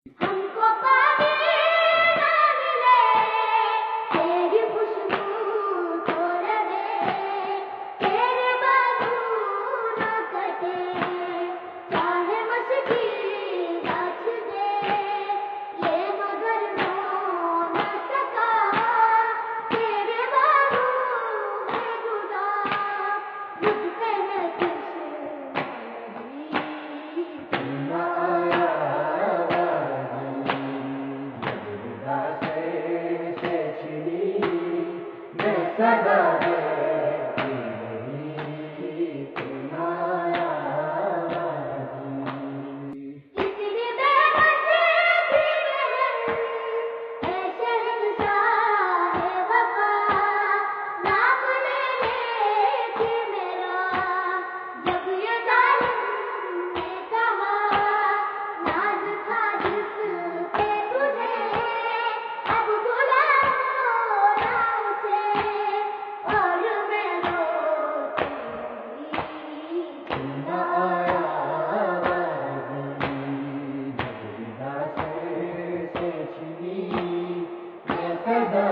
हमको पानी ना मिले, तेरी खुशबू छोड़ दे, तेरे बाजू ना कटे, चाहे मुश्किल रात दे, ये मगर हो न सका, तेरे बाजू में जुदा, मुझ पे है कुछ नहीं, तू आया इतनी बेबस थी मैं, ऐ शहंशाह वफा, नाम ले लेके मेरा, जब ये जालिम ने कहा, नाज था जिस पे तुझे, अब बुलाओ ना उसे, और मैं रोती रही, तू ना आया सदा